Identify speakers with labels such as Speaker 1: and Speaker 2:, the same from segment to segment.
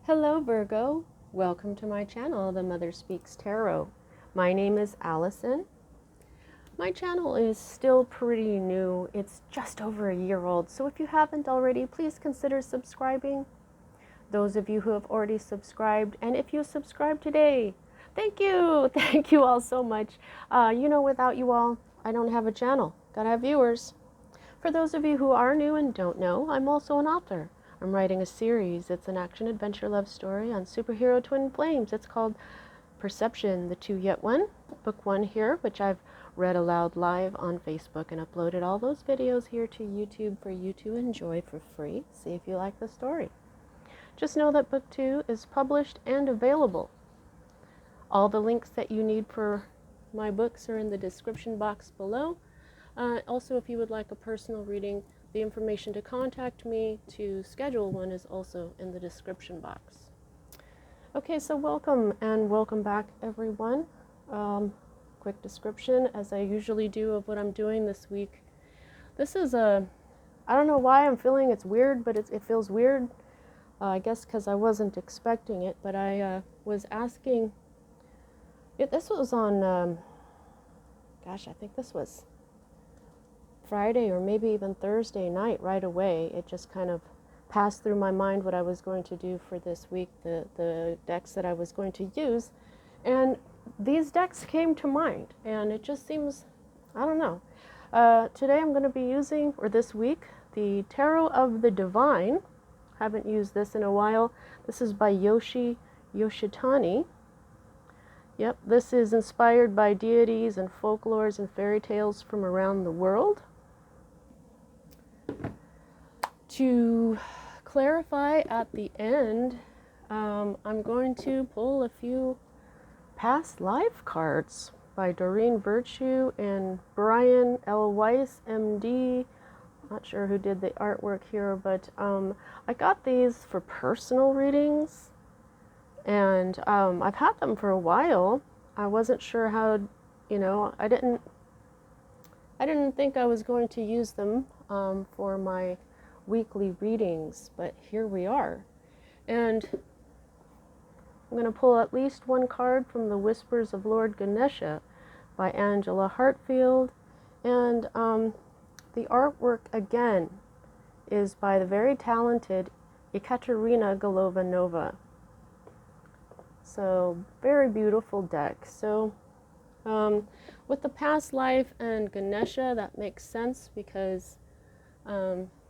Speaker 1: Hello Virgo, welcome to my channel, The Mother Speaks Tarot. My name is Allison. My channel is still pretty new. It's just over a year old, so if you haven't already, please consider subscribing. Those of you who have already subscribed, and if you subscribe today, thank you. Thank you all so much. Without you all, I don't have a channel. Gotta have viewers. For those of you who are new and don't know, I'm also an author. I'm writing a series. It's an action-adventure love story on superhero twin flames. It's called Perception, the Two Yet One. Book 1 here, which I've read aloud live on Facebook and uploaded all those videos here to YouTube for you to enjoy for free. See if you like the story. Just know that Book 2 is published and available. All the links that you need for my books are in the description box below. Also, if you would like a personal reading, the information to contact me to schedule one is also in the description box. Okay, so welcome and welcome back, everyone. Quick description, as I usually do, of what I'm doing this week. This is I don't know why I'm feeling it's weird, but it feels weird. I guess because I wasn't expecting it, but I was asking. This was on, I think this was Friday or maybe even Thursday night right away. It just kind of passed through my mind what I was going to do for this week, the decks that I was going to use. And these decks came to mind, and it just seems, I don't know. Today I'm going to be using, or this week, the Tarot of the Divine. Haven't used this in a while. This is by Yoshitani. Yep, this is inspired by deities and folklores and fairy tales from around the world. To clarify at the end, I'm going to pull a few past life cards by Doreen Virtue and Brian L. Weiss, MD. Not sure who did the artwork here, but I got these for personal readings, and I've had them for a while. I wasn't sure how, I didn't think I was going to use them for my weekly readings, but here we are. And I'm going to pull at least one card from The Whispers of Lord Ganesha by Angela Hartfield. And the artwork, again, is by the very talented Ekaterina Golova-Nova. So, very beautiful deck. So, with the past life and Ganesha, that makes sense because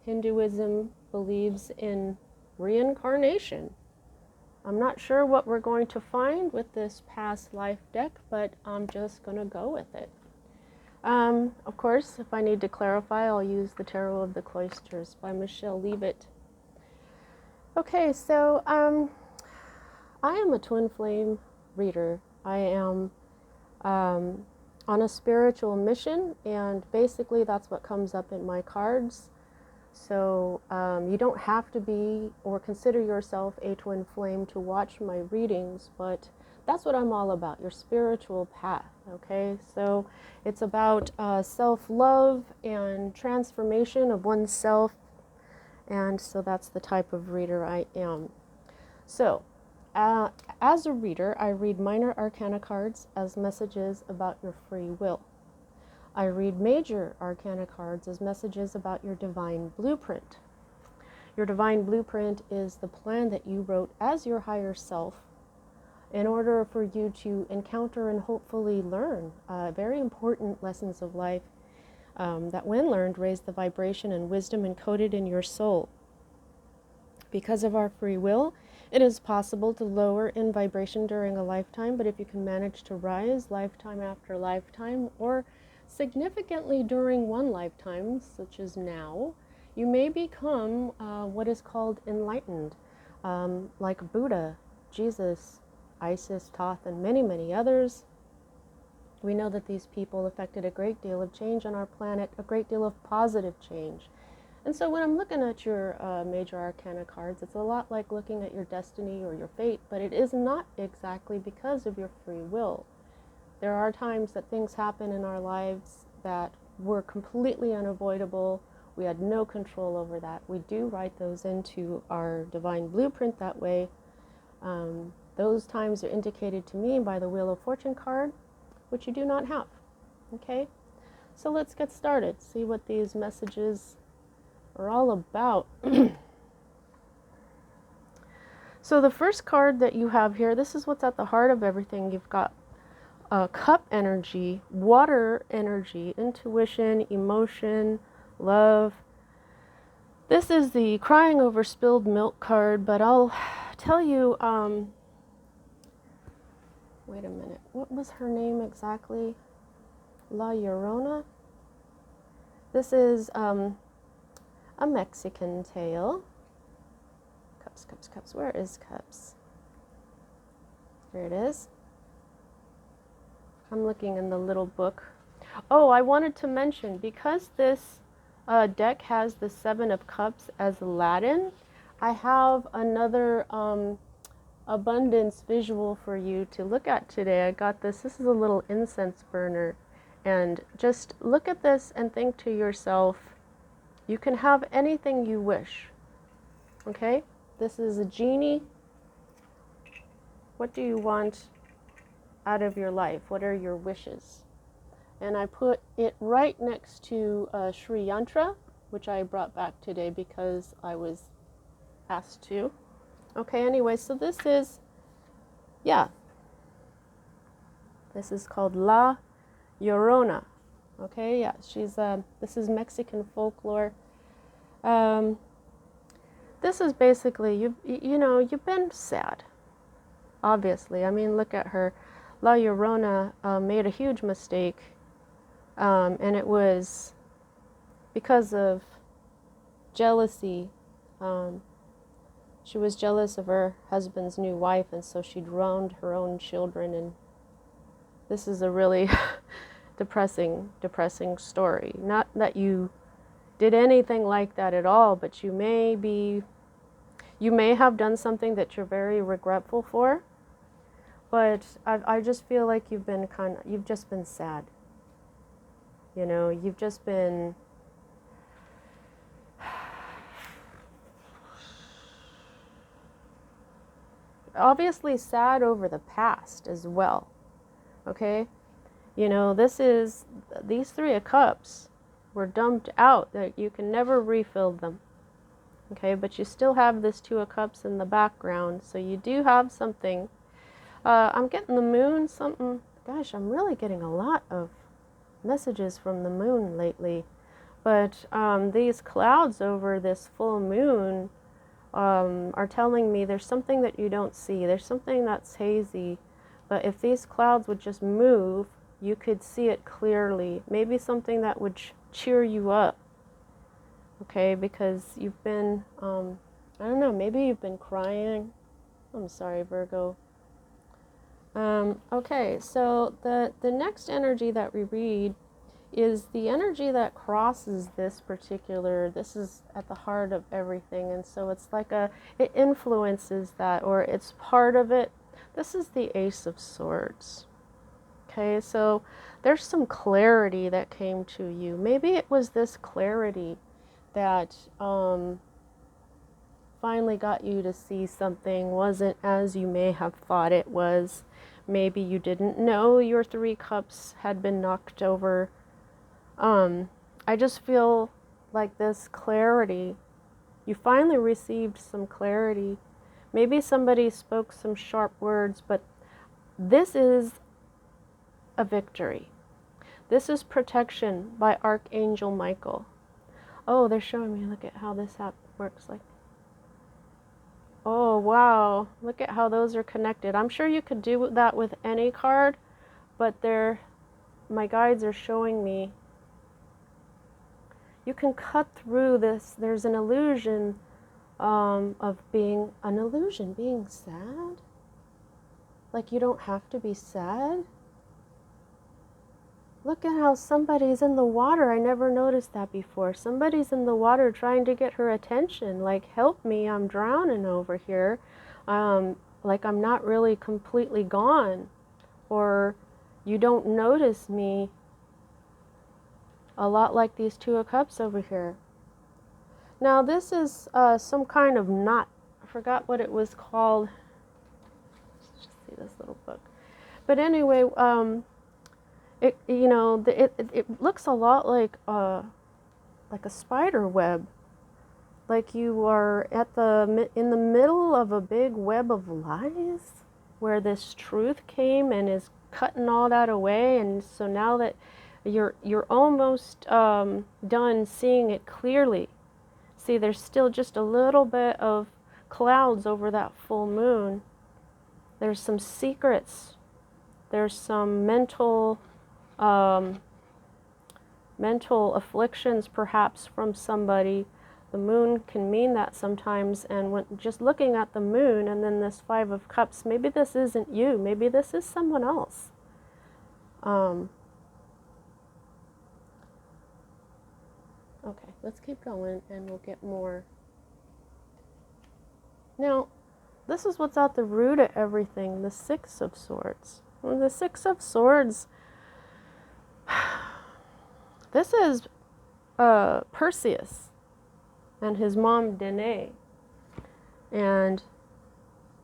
Speaker 1: Hinduism believes in reincarnation. I'm not sure what we're going to find with this past life deck, but I'm just going to go with it. Of course, if I need to clarify, I'll use the Tarot of the Cloisters by Michelle Leavitt. Okay, so I am a twin flame reader. I am on a spiritual mission, and basically that's what comes up in my cards. So you don't have to be or consider yourself a twin flame to watch my readings, but that's what I'm all about, your spiritual path, okay? So it's about self-love and transformation of oneself, and so that's the type of reader I am. So as a reader, I read minor arcana cards as messages about your free will. I read major arcana cards as messages about your divine blueprint. Your divine blueprint is the plan that you wrote as your higher self in order for you to encounter and hopefully learn very important lessons of life that, when learned, raise the vibration and wisdom encoded in your soul. Because of our free will, it is possible to lower in vibration during a lifetime, but if you can manage to rise lifetime after lifetime, or significantly during one lifetime, such as now, you may become what is called enlightened, like Buddha, Jesus, Isis, Thoth, and many, many others. We know that these people effected a great deal of change on our planet, a great deal of positive change. And so when I'm looking at your major arcana cards, it's a lot like looking at your destiny or your fate, but it is not exactly because of your free will. There are times that things happen in our lives that were completely unavoidable. We had no control over that. We do write those into our divine blueprint that way. Those times are indicated to me by the Wheel of Fortune card, which you do not have. Okay? So let's get started. See what these messages are all about. So the first card that you have here, this is what's at the heart of everything. You've got cup energy, water energy, intuition, emotion, love. This is the crying over spilled milk card, but I'll tell you, wait a minute, what was her name exactly? La Llorona? This is a Mexican tale. Cups, cups, cups. Where is cups? Here it is. I'm looking in the little book. Oh, I wanted to mention, because this deck has the Seven of Cups as Latin, I have another abundance visual for you to look at today. I got this. This is a little incense burner. And just look at this and think to yourself, you can have anything you wish. Okay? This is a genie. What do you want out of your life? What are your wishes? And I put it right next to Sri Yantra, which I brought back today because I was asked to. Okay, anyway, so this is, this is called La Llorona. Okay, yeah, she's, this is Mexican folklore. This is basically, you know, you've been sad, obviously. I mean, look at her. La Llorona made a huge mistake, and it was because of jealousy. She was jealous of her husband's new wife, and so she drowned her own children. And this is a really depressing story. Not that you did anything like that at all, but you may have done something that you're very regretful for. But I just feel like you've just been sad. You know, you've just been obviously sad over the past as well. Okay? You know, these Three of Cups were dumped out, that you can never refill them. Okay, but you still have this Two of Cups in the background, so you do have something. I'm getting the moon, something. Gosh, I'm really getting a lot of messages from the moon lately. But these clouds over this full moon are telling me there's something that you don't see. There's something that's hazy. But if these clouds would just move, you could see it clearly. Maybe something that would cheer you up. Okay, because you've been, I don't know, maybe you've been crying. I'm sorry, Virgo. Okay, so the next energy that we read is the energy that crosses this is at the heart of everything, and so it's like it influences that, or it's part of it. This is the Ace of Swords. Okay, so there's some clarity that came to you. Maybe it was this clarity that finally got you to see something wasn't as you may have thought it was. Maybe you didn't know your Three Cups had been knocked over. I just feel like this clarity, you finally received some clarity. Maybe somebody spoke some sharp words, but this is a victory. This is protection by Archangel Michael. Oh, they're showing me, look at how this app works. Like, oh, wow. Look at how those are connected. I'm sure you could do that with any card, but my guides are showing me you can cut through this. There's an illusion of being sad. Like you don't have to be sad. Look at how somebody's in the water. I never noticed that before. Somebody's in the water trying to get her attention. Like, help me, I'm drowning over here. Like I'm not really completely gone. Or you don't notice me. A lot like these Two of Cups over here. Now this is some kind of knot. I forgot what it was called. see this little book. But anyway, it it looks a lot like a spider web, like you are in the middle of a big web of lies, where this truth came and is cutting all that away, and so now that you're almost done seeing it clearly. See, there's still just a little bit of clouds over that full moon. There's some secrets. There's some mental afflictions perhaps from somebody. The moon can mean that sometimes, and when just looking at the moon and then this Five of Cups, maybe this isn't you, maybe this is someone else. Okay, let's keep going and we'll get more. Now, this is what's at the root of everything, the Six of Swords. Well, the Six of Swords, this is Perseus and his mom Danae. And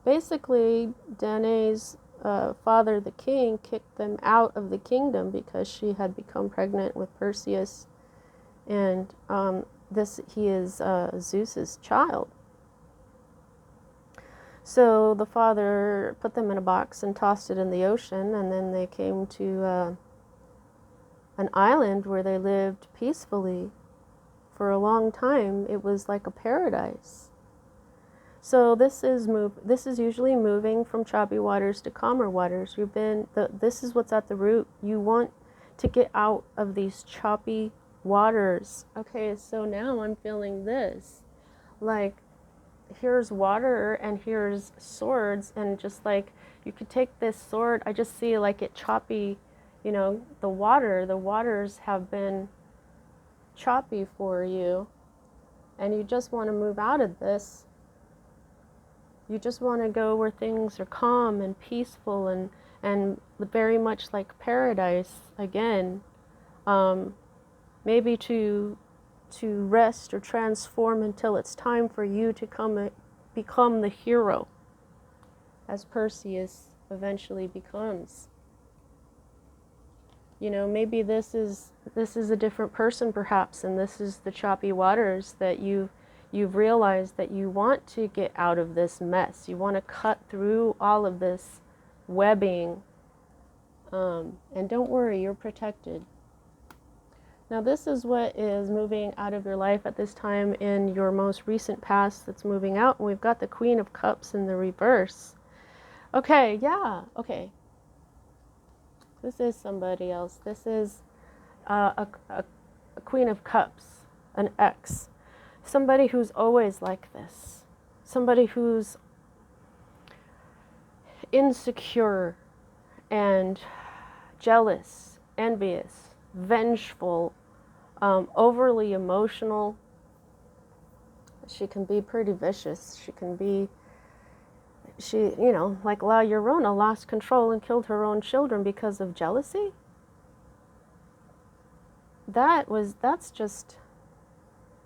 Speaker 1: basically, Danae's father, the king, kicked them out of the kingdom because she had become pregnant with Perseus. And he is Zeus's child. So the father put them in a box and tossed it in the ocean, and then they came to an island where they lived peacefully for a long time. It was like a paradise. So this is usually moving from choppy waters to calmer waters. This is what's at the root. You want to get out of these choppy waters. Okay, so now I'm feeling this, like here's water and here's swords, and just like you could take this sword, I just see like it choppy, the waters have been choppy for you, and you just want to move out of this. You just want to go where things are calm and peaceful and very much like paradise again. Maybe to rest or transform until it's time for you to become the hero, as Perseus eventually becomes. Maybe this is a different person perhaps, and this is the choppy waters that you've realized that you want to get out of this mess. You want to cut through all of this webbing, and don't worry, you're protected. Now this is what is moving out of your life at this time in your most recent past that's moving out. And we've got the Queen of Cups in the reverse. Okay, yeah, okay. This is somebody else. This is a Queen of Cups, an ex. Somebody who's always like this. Somebody who's insecure and jealous, envious, vengeful, overly emotional. She can be pretty vicious. Like La Llorona lost control and killed her own children because of jealousy.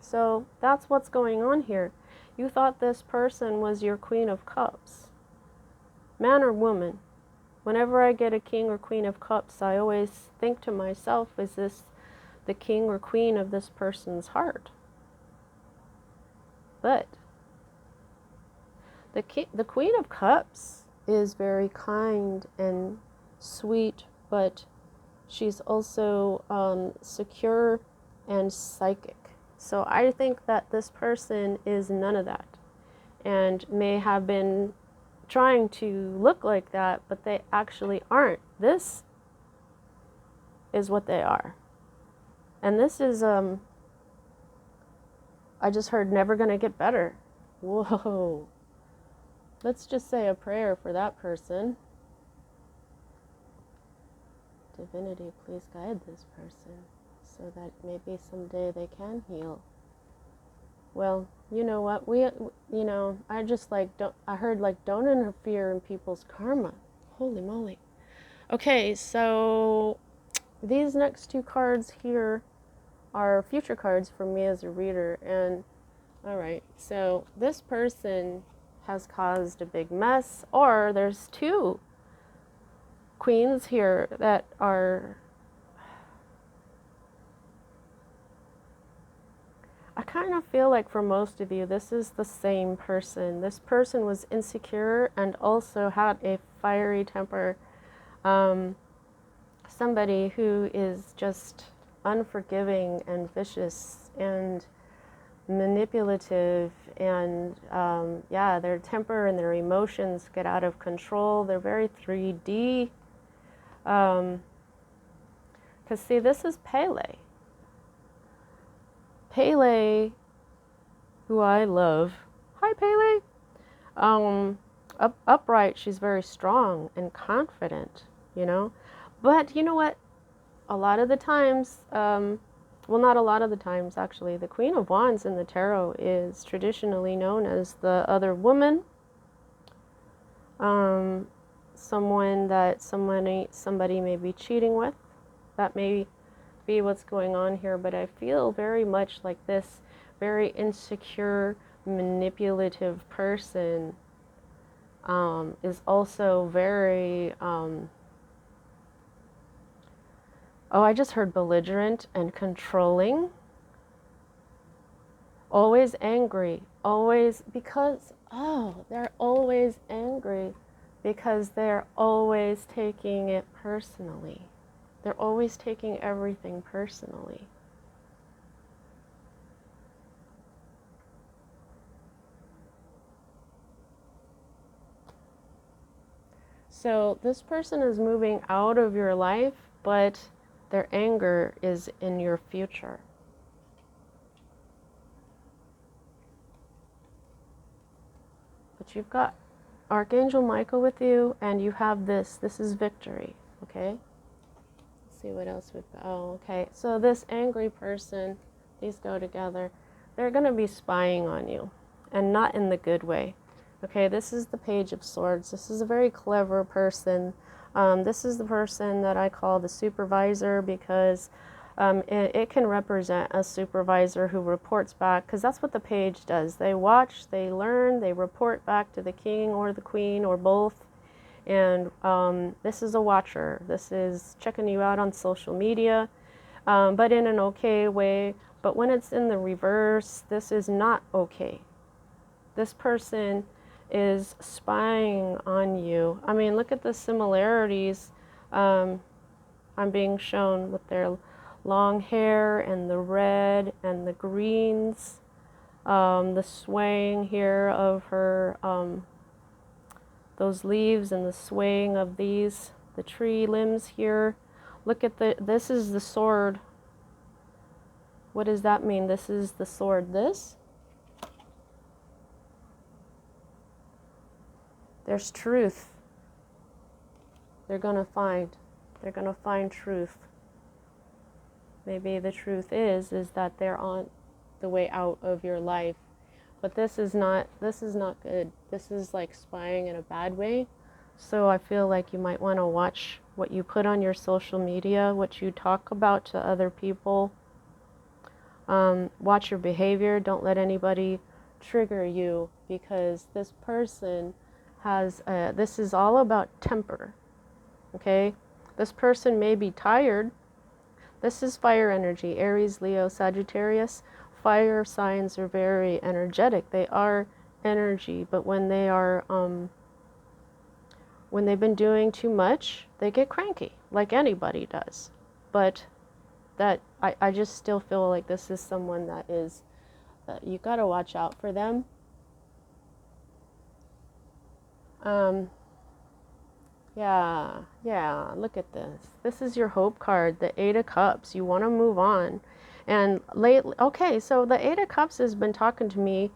Speaker 1: So that's what's going on here. You thought this person was your Queen of Cups. Man or woman. Whenever I get a King or Queen of Cups, I always think to myself, is this the king or queen of this person's heart? But the Queen of Cups is very kind and sweet, but she's also secure and psychic. So I think that this person is none of that, and may have been trying to look like that, but they actually aren't. This is what they are. And this is, I just heard never gonna get better. Whoa. Let's just say a prayer for that person. Divinity, please guide this person so that maybe someday they can heal. Well, you know what? I heard don't interfere in people's karma. Holy moly. Okay, so these next two cards here are future cards for me as a reader. And all right, so this person has caused a big mess, or there's two queens here that are, I kind of feel like for most of you, this is the same person. This person was insecure and also had a fiery temper. Somebody who is just unforgiving and vicious and manipulative, and yeah, their temper and their emotions get out of control. They're very 3D. Because see, this is Pele. Pele, who I love. Hi, Pele. Upright, she's very strong and confident, you know. But you know what? A lot of the times, well, not a lot of the times, actually, the Queen of Wands in the tarot is traditionally known as the other woman. Someone that somebody may be cheating with. That may be what's going on here, but I feel very much like this very insecure, manipulative person is also very, I just heard belligerent and controlling. Always angry, always, because, they're always angry because they're always taking it personally. They're always taking everything personally. So this person is moving out of your life, but their anger is in your future. But you've got Archangel Michael with you, and you have this. This is victory, okay? Let's see what else we've got. Oh, okay. So this angry person, these go together. They're going to be spying on you, and not in the good way. Okay, this is the Page of Swords. This is a very clever person. This is the person that I call the supervisor, because it can represent a supervisor who reports back, because that's what the page does. They watch, they learn, they report back to the king or the queen or both. And this is a watcher. This is checking you out on social media, but in an okay way. But when it's in the reverse, this is not okay. This person is spying on you. I mean, look at the similarities I'm being shown with their long hair and the red and the greens, the swaying here of her, those leaves and the swaying of these, the tree limbs here. Look at this is the sword. What does that mean? This is the sword. This? There's truth. They're going to find truth. Maybe the truth is that they're on the way out of your life. But this is not good. This is like spying in a bad way. So I feel like you might want to watch what you put on your social media, what you talk about to other people. Watch your behavior. Don't let anybody trigger you, because this person has, this is all about temper, okay? This person may be tired. This is fire energy, Aries, Leo, Sagittarius. Fire signs are very energetic. They are energy, but when they are, when they've been doing too much, they get cranky, like anybody does. But that, I just still feel like this is someone that is, you gotta watch out for them. Yeah, look at this. This is your hope card, the Eight of Cups. You want to move on. And lately, okay, so the Eight of Cups has been talking to me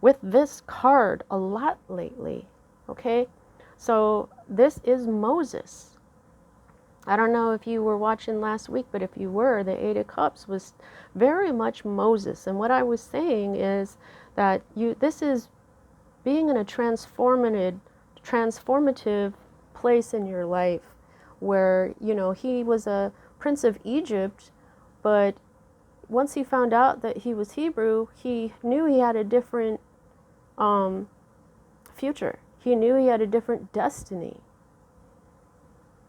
Speaker 1: with this card a lot lately, okay? So this is Moses. I don't know if you were watching last week, but if you were, the Eight of Cups was very much Moses. And what I was saying is that this is being in a transformative place in your life, where, you know, he was a prince of Egypt, but once he found out that he was Hebrew, he knew he had a different future. He knew he had a different destiny.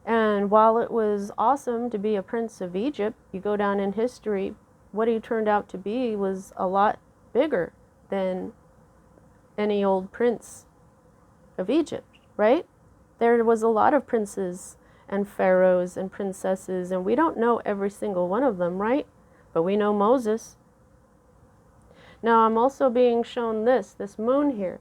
Speaker 1: And while it was awesome to be a prince of Egypt, you go down in history, what he turned out to be was a lot bigger than any old prince of Egypt, right? There was a lot of princes and pharaohs and princesses, and we don't know every single one of them, right? But we know Moses. Now I'm also being shown this moon here.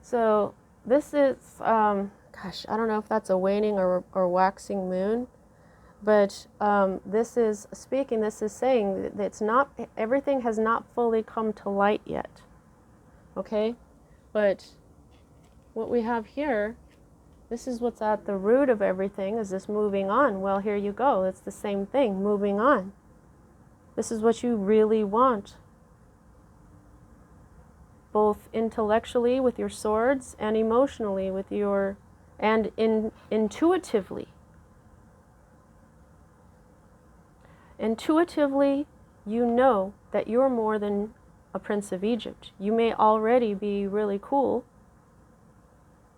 Speaker 1: So this is, gosh, I don't know if that's a waning or waxing moon, but this is speaking, this is saying that it's not, everything has not fully come to light yet, okay? But what we have here, this is what's at the root of everything, is this moving on. Well, here you go. It's the same thing, moving on. This is what you really want, both intellectually with your swords and emotionally with your, and intuitively. Intuitively, you know that you're more than a prince of Egypt. You may already be really cool,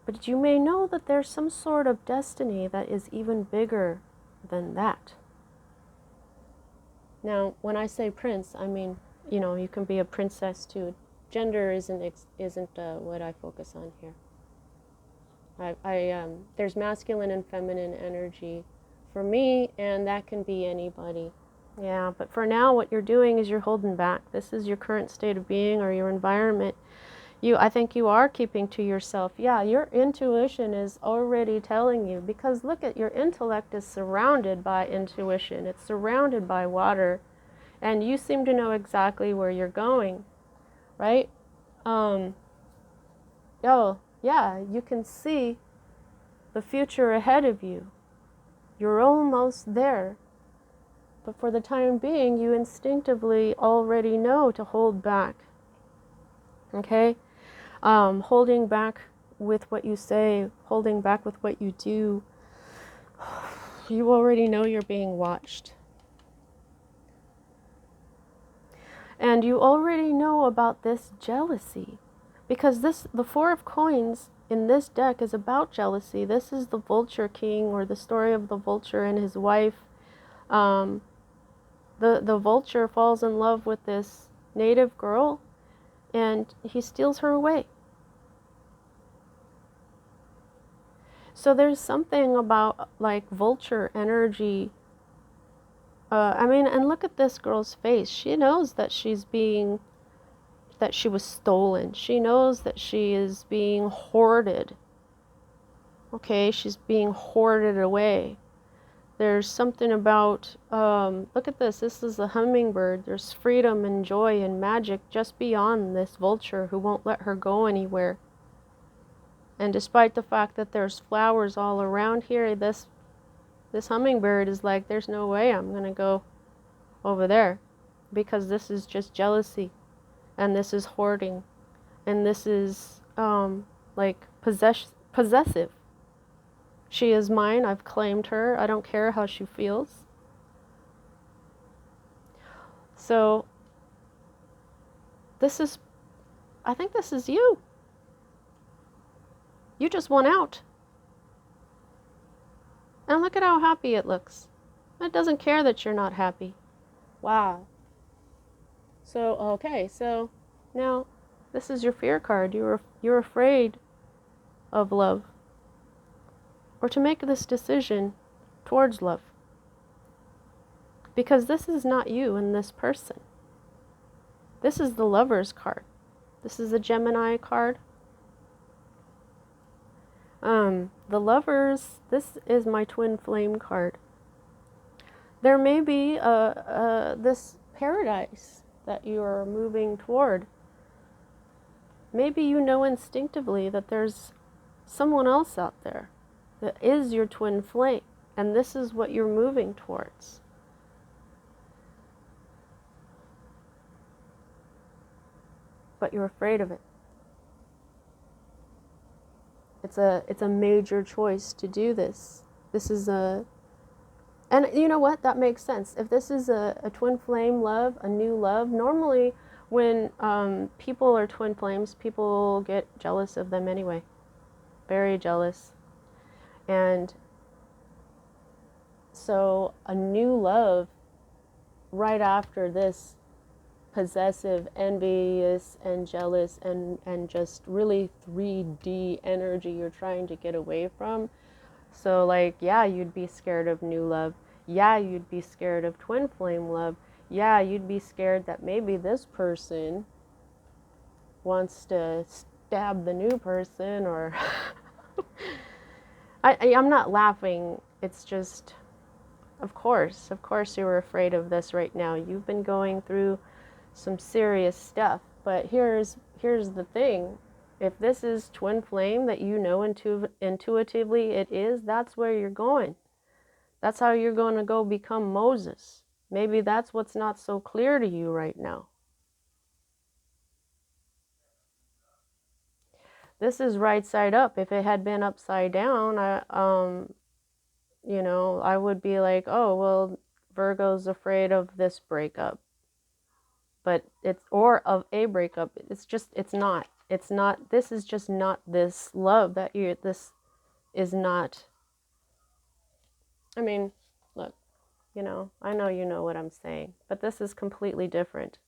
Speaker 1: but you may know that there's some sort of destiny that is even bigger than that. Now, when I say prince, I mean, you know, you can be a princess too. Gender isn't what I focus on here. There's masculine and feminine energy for me, and that can be anybody. Yeah, but for now, what you're doing is you're holding back. This is your current state of being or your environment. I think you are keeping to yourself. Yeah, your intuition is already telling you, because look at your intellect is surrounded by intuition. It's surrounded by water, and you seem to know exactly where you're going, right? Oh, yeah, you can see the future ahead of you. You're almost there. But for the time being, you instinctively already know to hold back. Okay? Holding back with what you say, holding back with what you do. You already know you're being watched. And you already know about this jealousy. Because the Four of Coins in this deck is about jealousy. This is the Vulture King, or the story of the vulture and his wife. The vulture falls in love with this native girl, and he steals her away. So there's something about like vulture energy. I mean, and look at this girl's face. She knows that she was stolen. She knows that she is being hoarded. Okay, she's being hoarded away. There's something about, look at this. This is a hummingbird. There's freedom and joy and magic just beyond this vulture who won't let her go anywhere. And despite the fact that there's flowers all around here, this hummingbird is like, there's no way I'm going to go over there, because this is just jealousy, and this is hoarding, and this is like possessive. She is mine. I've claimed her. I don't care how she feels. So I think this is you. You just won out. And look at how happy it looks. It doesn't care that you're not happy. Wow. So, okay, so now this is your fear card. You're afraid of love, or to make this decision towards love. Because this is not you and this person. This is the Lover's card. This is a Gemini card. The Lovers, this is my twin flame card. There may be this paradise that you are moving toward. Maybe you know instinctively that there's someone else out there that is your twin flame, and this is what you're moving towards. But you're afraid of it. It's a major choice to do this. This is and you know what? That makes sense. If this is a twin flame love, a new love, normally when people are twin flames, people get jealous of them anyway. Very jealous. And so a new love right after this possessive, envious, and jealous, and just really 3D energy you're trying to get away from. So like, yeah, you'd be scared of new love. Yeah, you'd be scared of twin flame love. Yeah, you'd be scared that maybe this person wants to stab the new person, or I'm not laughing. It's just, of course you're afraid of this right now. You've been going through some serious stuff. But here's the thing. If this is twin flame that you know intuitively it is, that's where you're going. That's how you're going to go become Moses. Maybe that's what's not so clear to you right now. This is right side up. If it had been upside down, I would be like, oh, well, Virgo's afraid of this breakup. But or of a breakup. It's not. This is just not this love this is not. I mean, look, I know you know what I'm saying, but this is completely different.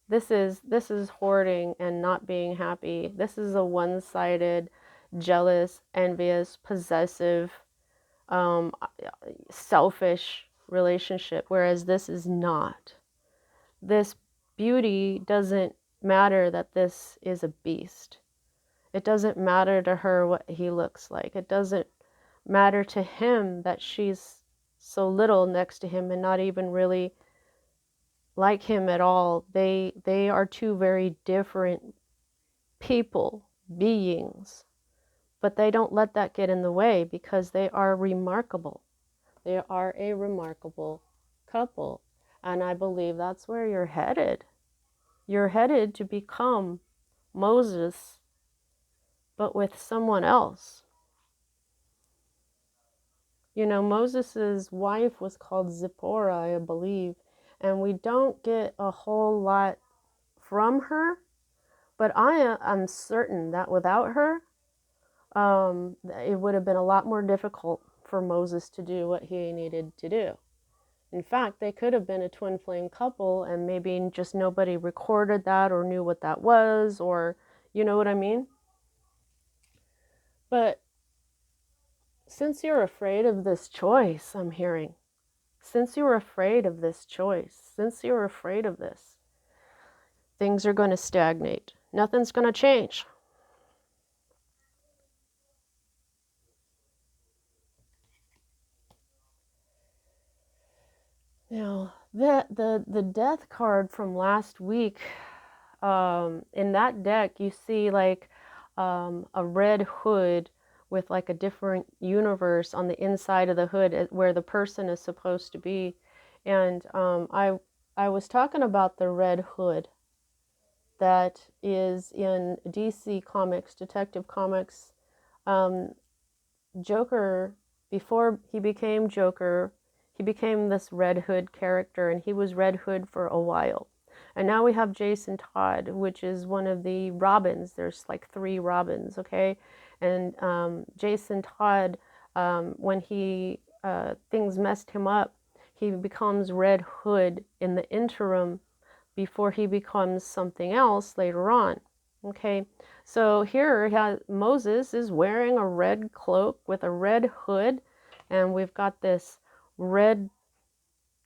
Speaker 1: This is hoarding and not being happy. This is a one-sided, jealous, envious, possessive, selfish relationship, whereas this is not. This beauty doesn't matter that this is a beast. It doesn't matter to her what he looks like. It doesn't matter to him that she's so little next to him and not even really like him at all. They are two very different people, beings, but they don't let that get in the way because they are remarkable. They are a remarkable couple, and I believe that's where you're headed. You're headed to become Moses, but with someone else. Moses's wife was called Zipporah, I believe, and we don't get a whole lot from her, but I am certain that without her, it would have been a lot more difficult for Moses to do what he needed to do. In fact, they could have been a twin flame couple and maybe just nobody recorded that or knew what that was, or you know what I mean? But since you're afraid of this choice, I'm hearing, since you're afraid of this choice, since you're afraid of this, things are going to stagnate. Nothing's going to change. Now, the death card from last week, in that deck, you see like a red hood with like a different universe on the inside of the hood where the person is supposed to be. And I was talking about the red hood that is in DC Comics, Detective Comics. Joker, before he became Joker, he became this Red Hood character, and he was Red Hood for a while. And now we have Jason Todd, which is one of the Robins. There's like 3 Robins, okay? And Jason Todd, when things messed him up, he becomes Red Hood in the interim before he becomes something else later on. Okay, so here Moses is wearing a red cloak with a red hood, and we've got this red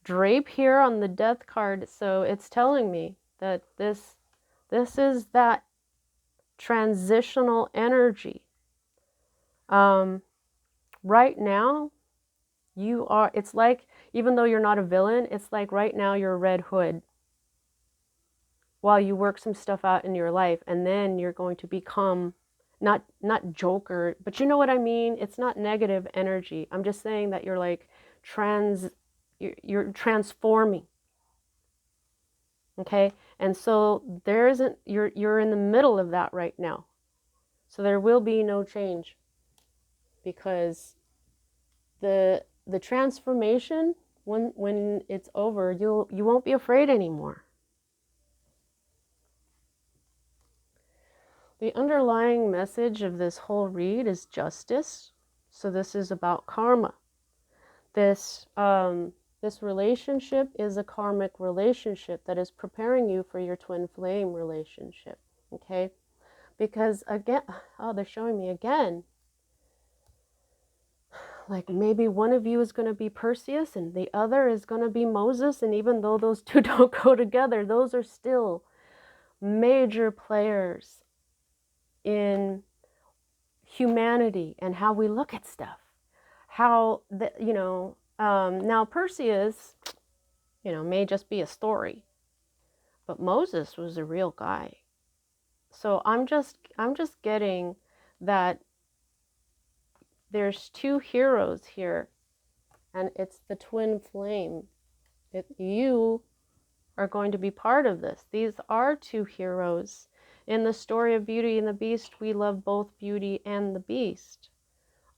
Speaker 1: drape here on the death card. So it's telling me that this is that transitional energy. Right now, it's like, even though you're not a villain, it's like right now you're a Red Hood while you work some stuff out in your life, and then you're going to become not Joker, but you know what I mean? It's not negative energy. I'm just saying that you're like you're transforming. Okay? And so you're in the middle of that right now. So there will be no change, because the transformation, when it's over, you won't be afraid anymore. The underlying message of this whole read is justice. So this is about karma. This relationship is a karmic relationship that is preparing you for your twin flame relationship. Okay? Because again, oh, they're showing me again. Like maybe one of you is going to be Perseus and the other is going to be Moses. And even though those two don't go together, those are still major players in humanity and how we look at stuff. How, now Perseus, may just be a story. But Moses was a real guy. So I'm just getting that there's two heroes here, and it's the twin flame. You are going to be part of this. These are two heroes. In the story of Beauty and the Beast, we love both Beauty and the Beast.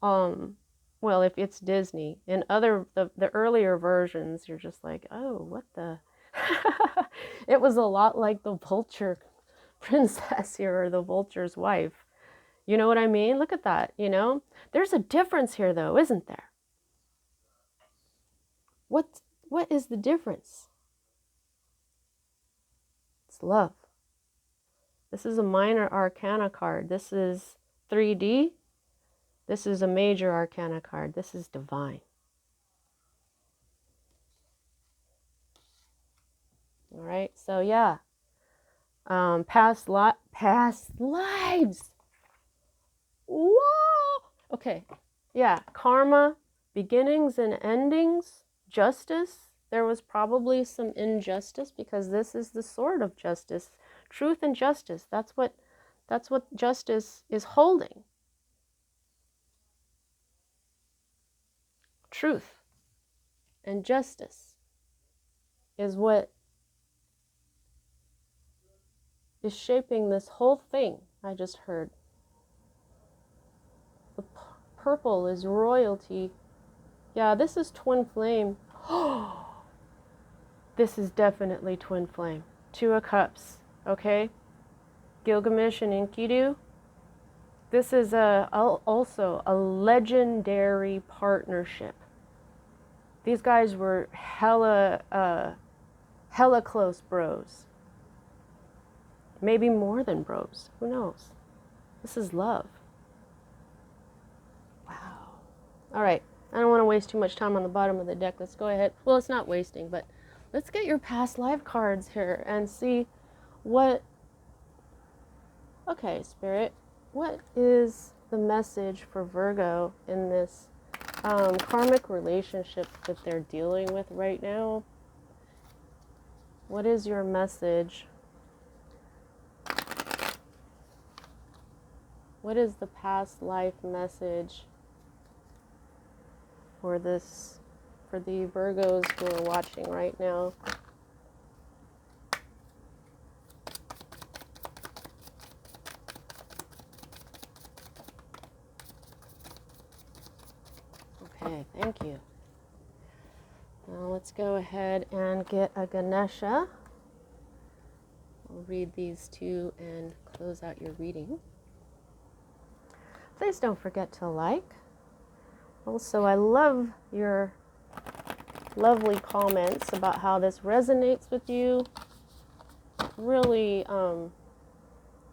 Speaker 1: Well, if it's Disney. In the earlier versions, you're just like, oh, what the? It was a lot like the vulture princess here, or the vulture's wife. You know what I mean? Look at that, There's a difference here, though, isn't there? What is the difference? It's love. This is a minor arcana card. This is 3D. This is a major arcana card. This is divine. All right, so yeah. Past lives. Whoa! Okay, yeah, karma, beginnings and endings, justice. There was probably some injustice because this is the sword of justice. Truth and justice. That's what justice is holding. Truth and justice is what is shaping this whole thing I just heard. The purple is royalty. Yeah, this is twin flame. This is definitely twin flame. Two of Cups, okay? Gilgamesh and Enkidu. This is also a legendary partnership. These guys were hella close bros. Maybe more than bros. Who knows? This is love. Wow. All right. I don't want to waste too much time on the bottom of the deck. Let's go ahead. Well, it's not wasting, but let's get your past life cards here and see what... Okay, Spirit. What is the message for Virgo in this karmic relationship that they're dealing with right now? What is your message? What is the past life message for the Virgos who are watching right now? Okay, thank you. Now let's go ahead and get a Ganesha. I'll read these two and close out your reading. Please don't forget to like. Also, I love your lovely comments about how this resonates with you. Really,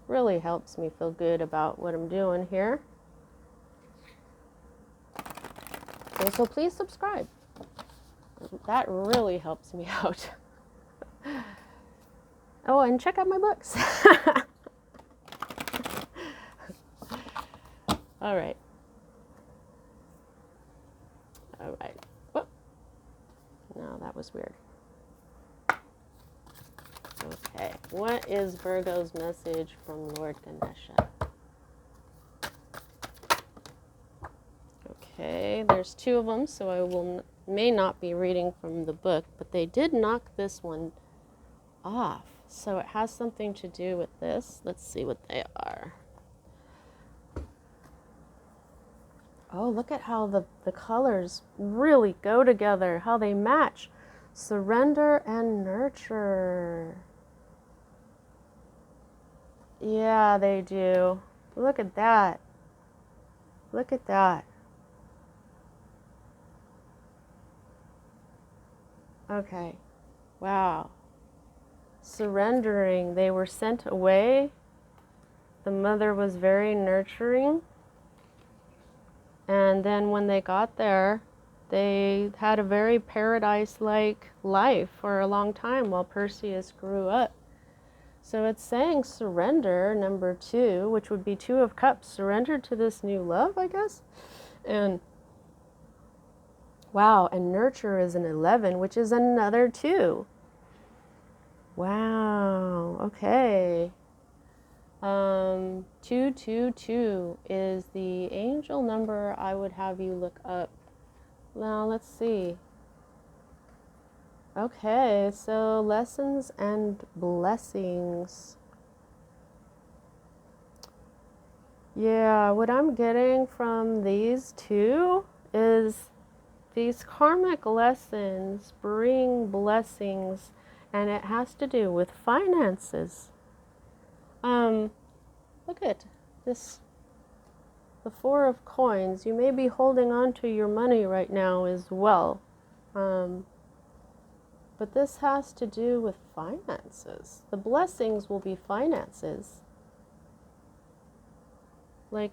Speaker 1: really helps me feel good about what I'm doing here. Also, please subscribe. That really helps me out. Oh, and check out my books. All right. All right. Oh. No, that was weird. Okay. What is Virgo's message from Lord Ganesha? Okay, there's two of them, so I may not be reading from the book, but they did knock this one off. So it has something to do with this. Let's see what they are. Oh, look at how the colors really go together, how they match. Surrender and nurture. Yeah, they do. Look at that. Look at that. Okay. Wow. Surrendering. They were sent away. The mother was very nurturing. And then when they got there, they had a very paradise-like life for a long time while Perseus grew up. So it's saying surrender, number 2, which would be 2 of Cups, surrender to this new love, I guess. And wow, and nurture is an 11, which is another 2. Wow, okay. 222 is the angel number I would have you look up. Now, let's see. Okay, so lessons and blessings. Yeah, what I'm getting from these 2 is these karmic lessons bring blessings, and it has to do with finances. Look at this, the 4 of coins. You may be holding on to your money right now as well. But this has to do with finances. The blessings will be finances. Like,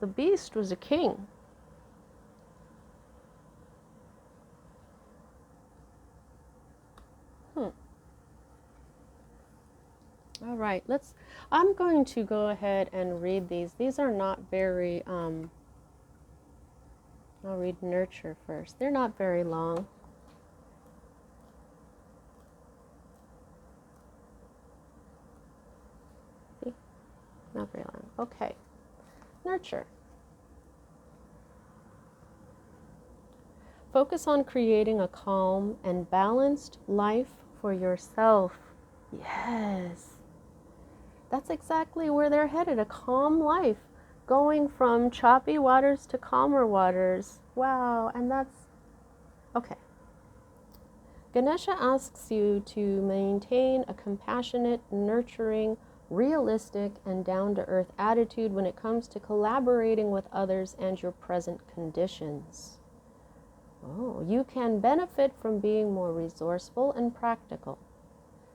Speaker 1: the beast was a king. All right, I'm going to go ahead and read these. These are not very, I'll read nurture first. They're not very long. See? Not very long. Okay. Nurture. Focus on creating a calm and balanced life for yourself. Yes. That's exactly where they're headed, a calm life, going from choppy waters to calmer waters. Wow, and that's okay. Ganesha asks you to maintain a compassionate, nurturing, realistic, and down-to-earth attitude when it comes to collaborating with others and your present conditions. Oh, you can benefit from being more resourceful and practical.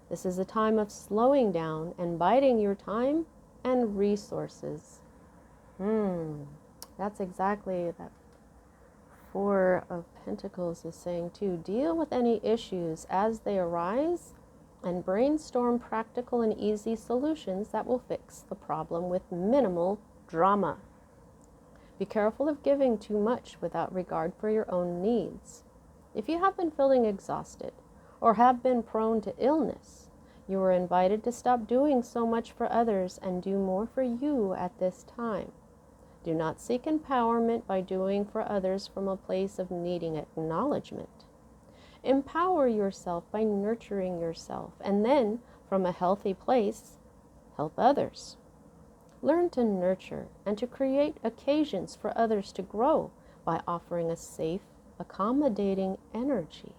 Speaker 1: This is a time of slowing down and biding your time and resources. That's exactly that 4 of Pentacles is saying too. Deal with any issues as they arise and brainstorm practical and easy solutions that will fix the problem with minimal drama. Be careful of giving too much without regard for your own needs. If you have been feeling exhausted or have been prone to illness, you are invited to stop doing so much for others and do more for you at this time. Do not seek empowerment by doing for others from a place of needing acknowledgement. Empower yourself by nurturing yourself, and then, from a healthy place, help others. Learn to nurture and to create occasions for others to grow by offering a safe, accommodating energy.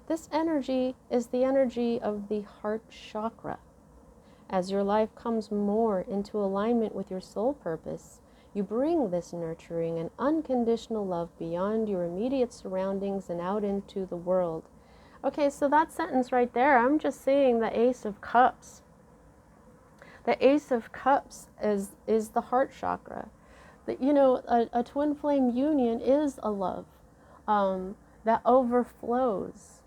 Speaker 1: This energy is the energy of the heart chakra. As your life comes more into alignment with your soul purpose, you bring this nurturing and unconditional love beyond your immediate surroundings and out into the world. Okay, so that sentence right there, I'm just seeing the Ace of Cups. The Ace of Cups is the heart chakra. A twin flame union is a love that overflows.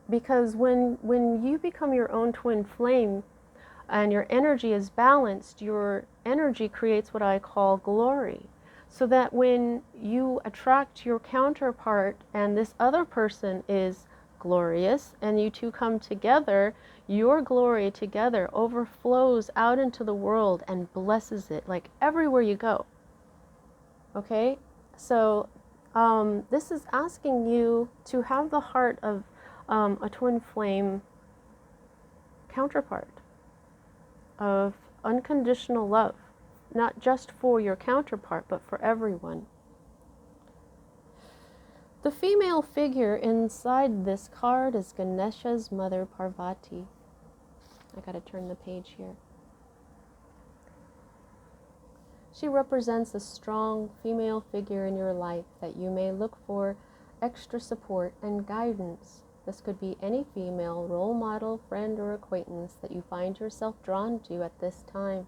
Speaker 1: Because when you become your own twin flame and your energy is balanced, your energy creates what I call glory. So that when you attract your counterpart and this other person is glorious and you two come together, your glory together overflows out into the world and blesses it like everywhere you go. Okay? So this is asking you to have the heart of a twin flame counterpart, of unconditional love, not just for your counterpart, but for everyone. The female figure inside this card is Ganesha's mother, Parvati. I gotta turn the page here. She represents a strong female figure in your life that you may look for extra support and guidance. This could be any female role model, friend, or acquaintance that you find yourself drawn to at this time.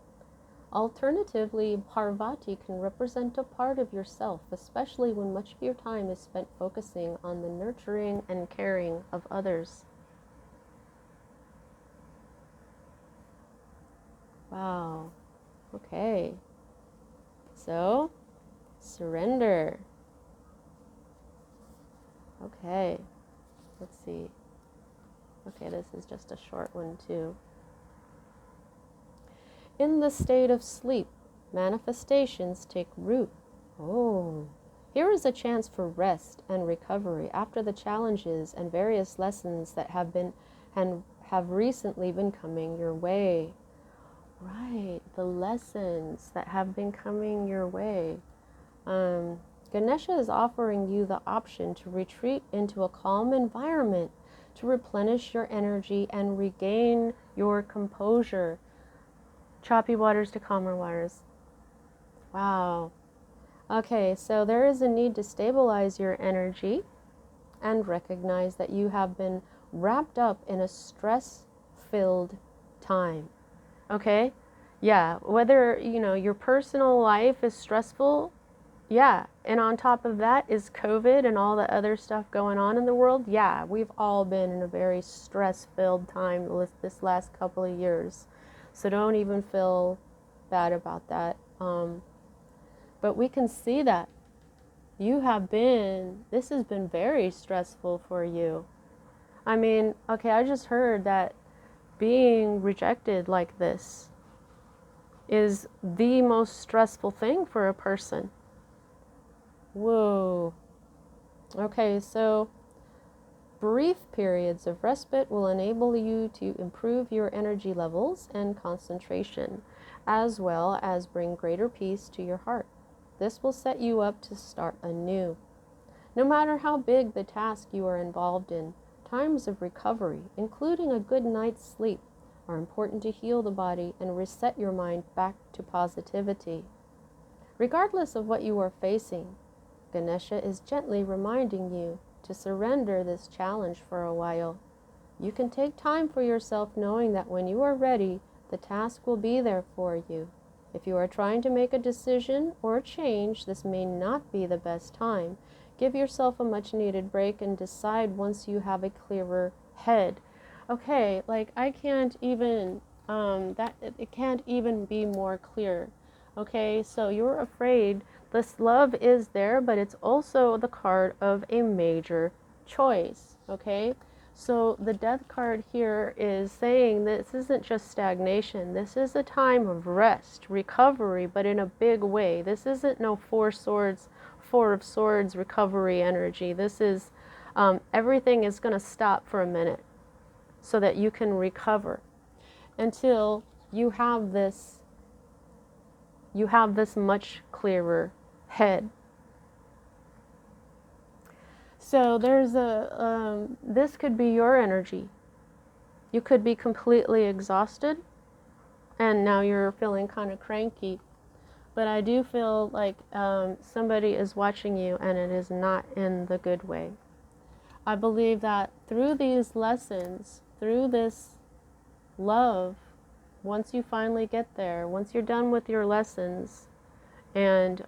Speaker 1: Alternatively, Parvati can represent a part of yourself, especially when much of your time is spent focusing on the nurturing and caring of others. Wow. Okay. So, surrender. Okay. Let's see. Okay, this is just a short one too. In the state of sleep, manifestations take root. Oh, here is a chance for rest and recovery after the challenges and various lessons that have recently been coming your way. Right, the lessons that have been coming your way. Ganesha is offering you the option to retreat into a calm environment to replenish your energy and regain your composure. Choppy waters to calmer waters. Wow. Okay, so there is a need to stabilize your energy and recognize that you have been wrapped up in a stress-filled time. Okay? Yeah, whether, your personal life is stressful, yeah, and on top of that is COVID and all the other stuff going on in the world. Yeah, we've all been in a very stress-filled time this last couple of years. So don't even feel bad about that. But we can see that this has been very stressful for you. I mean, okay, I just heard that being rejected like this is the most stressful thing for a person. Whoa. Okay, so brief periods of respite will enable you to improve your energy levels and concentration, as well as bring greater peace to your heart. This will set you up to start anew. No matter how big the task you are involved in, times of recovery, including a good night's sleep, are important to heal the body and reset your mind back to positivity. Regardless of what you are facing, Ganesha is gently reminding you to surrender this challenge for a while. You can take time for yourself, knowing that when you are ready, the task will be there for you. If you are trying to make a decision or a change, this may not be the best time. Give yourself a much needed break and decide once you have a clearer head. Okay, like I can't even, it can't even be more clear. Okay, so you're afraid. This love is there, but it's also the card of a major choice, okay? So the death card here is saying this isn't just stagnation. This is a time of rest, recovery, but in a big way. This isn't no Four of Swords recovery energy. This is everything is going to stop for a minute so that you can recover until you have this much clearer head. So there's this could be your energy. You could be completely exhausted and now you're feeling kind of cranky. But I do feel like somebody is watching you and it is not in the good way. I believe that through these lessons, through this love, once you finally get there, once you're done with your lessons, and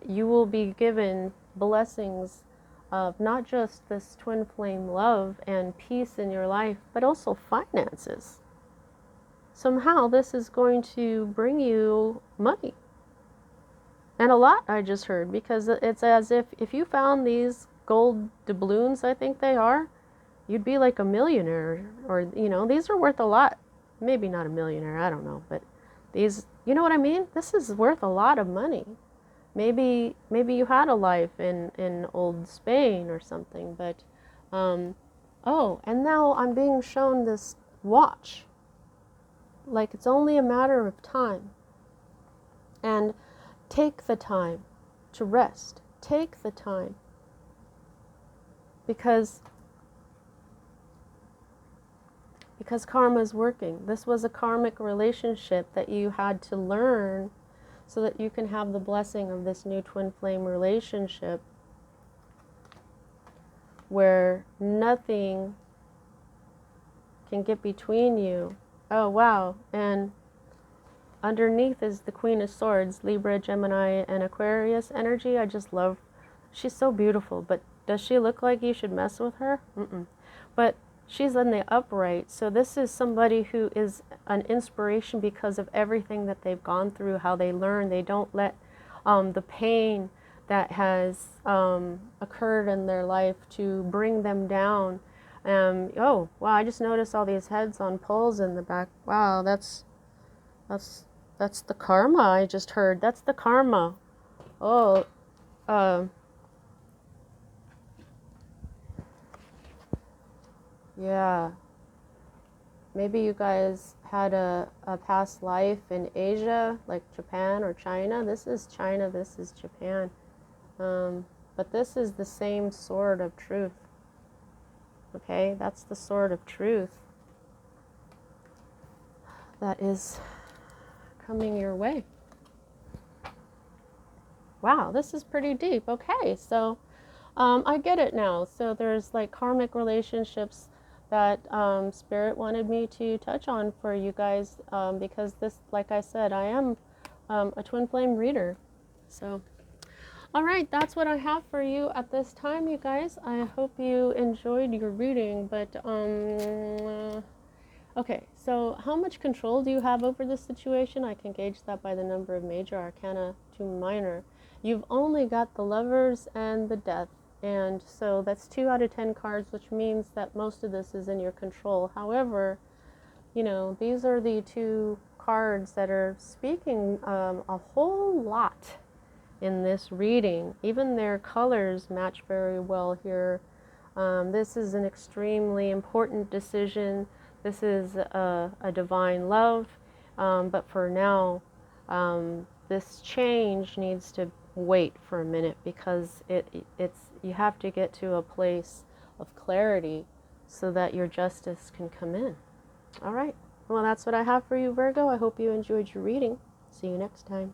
Speaker 1: you will be given blessings of not just this twin flame love and peace in your life, but also finances. Somehow this is going to bring you money. And a lot, I just heard, because it's as if you found these gold doubloons, I think they are, you'd be like a millionaire, or, these are worth a lot. Maybe not a millionaire, I don't know, but these, you know what I mean? This is worth a lot of money. Maybe you had a life in old Spain or something, but, oh, and now I'm being shown this watch. Like it's only a matter of time. And take the time to rest. Take the time because karma is working. This was a karmic relationship that you had to learn so that you can have the blessing of this new twin flame relationship where nothing can get between you. Oh, wow. And underneath is the Queen of Swords, Libra, Gemini, and Aquarius energy. I just love, she's so beautiful, but does she look like you should mess with her? Mm-mm. But she's in the upright, so this is somebody who is an inspiration because of everything that they've gone through, how they learn. They don't let the pain that has occurred in their life to bring them down. Oh, wow, I just noticed all these heads on poles in the back. Wow, that's the karma I just heard. That's the karma. Oh, yeah. Maybe you guys had a past life in Asia, like Japan or China. This is China, this is Japan. But this is the same sword of truth. Okay, that's the sword of truth that is coming your way. Wow, this is pretty deep. Okay, so I get it now. So there's like karmic relationships that Spirit wanted me to touch on for you guys because this, like I said, I am a twin flame reader. So, all right, that's what I have for you at this time, you guys. I hope you enjoyed your reading, but okay, so how much control do you have over this situation? I can gauge that by the number of major arcana to minor. You've only got the Lovers and the Death. And so that's 2 out of 10 cards, which means that most of this is in your control. However, you know, these are the 2 cards that are speaking a whole lot in this reading. Even their colors match very well here. This is an extremely important decision. This is a divine love. But for now, this change needs to wait for a minute because it's you have to get to a place of clarity so that your justice can come in. All right. Well, that's what I have for you, Virgo. I hope you enjoyed your reading. See you next time.